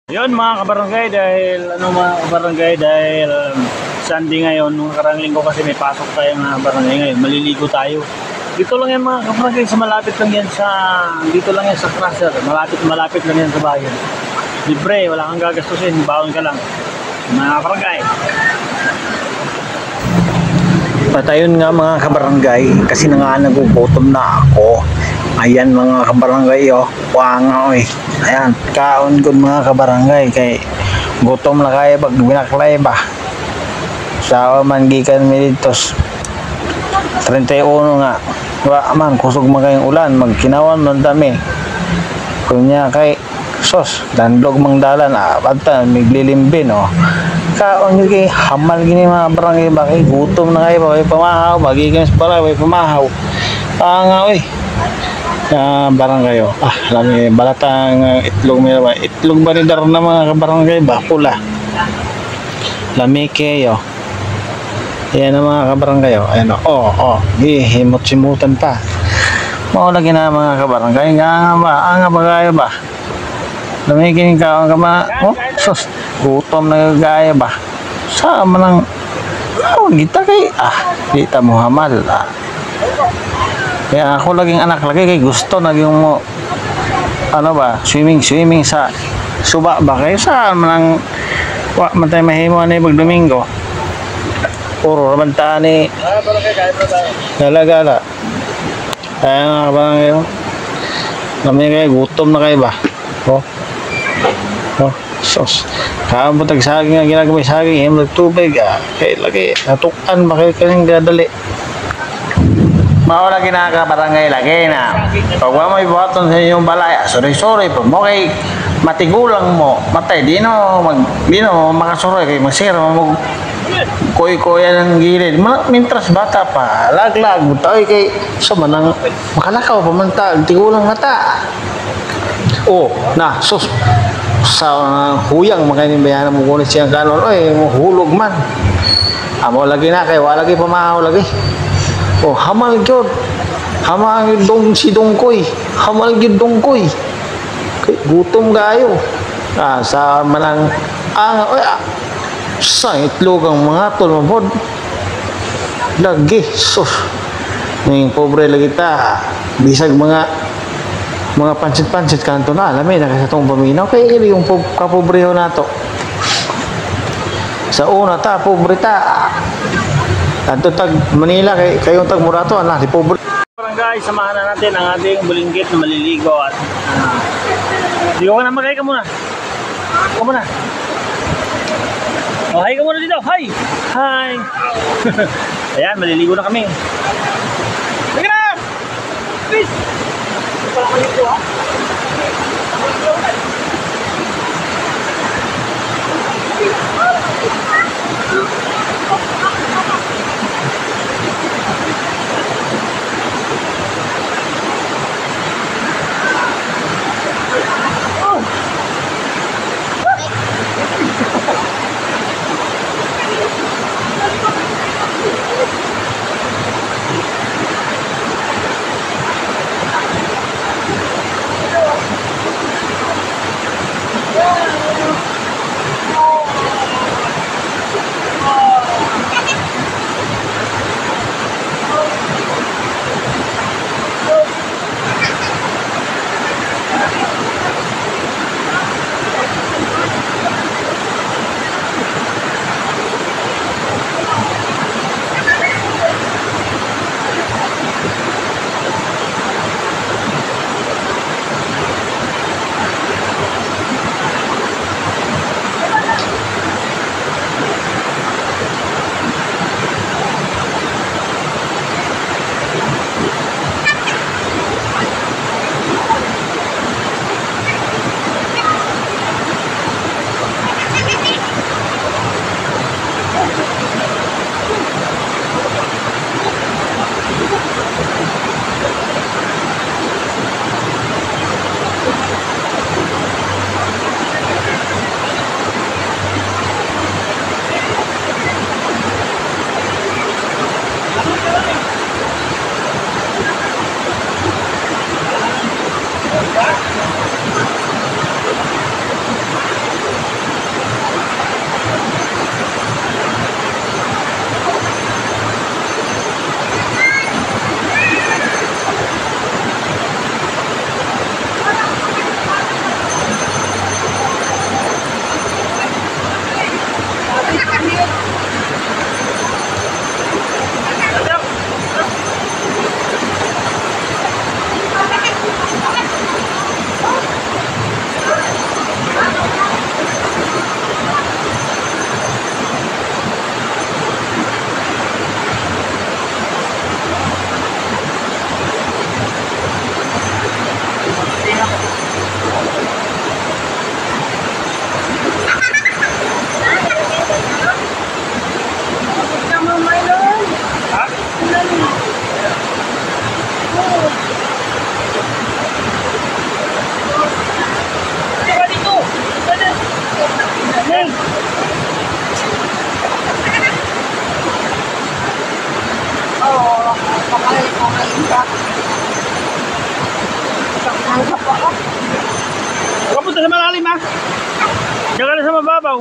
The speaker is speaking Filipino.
Yun mga kabarangay, dahil Sunday ngayon, nung nakarang linggo kasi may pasok tayo mga barangay ngayon, maliligo tayo. Dito lang yan mga kabarangay, dito lang yan sa crusher, malapit lang yan sa bayan. Libre, wala kang gagastusin, baon ka lang. Mga kabarangay. At ayun nga mga kabarangay, kasi na nga nagugutom na ako. Ayan mga kabarangay, oh, wangaw eh. Ayan, kaon ko mga kabarangay, kay gutom na kayo pag binaklay ba. Sa manggikan militos 31 nga. Wa man kusog magayong ulan, magkinawan man dami. Kunya kay sos, dandog mang dalan, banta miglilimbin oh. Kaon yun kay hamal gini mga barangay ba, kay gutom na kayo, may pamahaw, magigan sa pala, may pamahaw. Nga eh. Barangay oh. Lami balatang itlog may itlog ba ni dar na mga kabarangay ba pula. Lami kayo. Ayan ang mga kabarangay oh. Ayan oh. Himot-simutan pa. Mao lagi na mga kabarangay nga ba kayo ba. Lami kini kaon ka ma. Oh, sus. Gutom na gaya ba. Sa man ang kita kay kita mo hamal. Kaya ako laging anak lagi kay gusto naging mo swimming sa suba ba kayo sa manang wa man tayo mahimo ani pag Domingo. Puro naman tani galagala. Kaya nga ba ngayon kami kayo gutom na kayo ba sos kaan po tagsaging nga ginagawin saging himlag tubig kaya lagi natukan ba kayo kanyang dadali. Maula kinakabarangay lagi na pag mo ibuhaton sa inyong balay, sorry po mo kay matigulang mo matay di no makasuroy kay masira mo kuya ng gilid mintras bata pa laglag tayo kay manang makalakaw pamantag tigulang mata na sus sa huyang makainin bayanan mo kunit siyang kanon hulog man amo lagi na kay wala lagi pamahaw lagi. Hamal gyud. Hamal dong si Dongkoy. Hamal gyud Dongkoy. Kay gutom gayo. Sa manang sa itlog ang mga tol mo lagi sus. Ning pobre lagi ta. Bisag mga pansit kanto na alam na kasi tong paminaw kay yung kapobreho nato. Sa una ta pobre ta. Adto tag Manila kayong tag Murato di pobre. Barangay, samahan na natin ang ating bulinggit na maliligo at ligo ka na magay ka muna. Hi ka muna dito. Hi. Ayan, maliligo na kami. Sige na. Please. Wala ka dito ha. Nangkap ako. Kapunta sa malalim ha. Diyan ka na sa mababaw.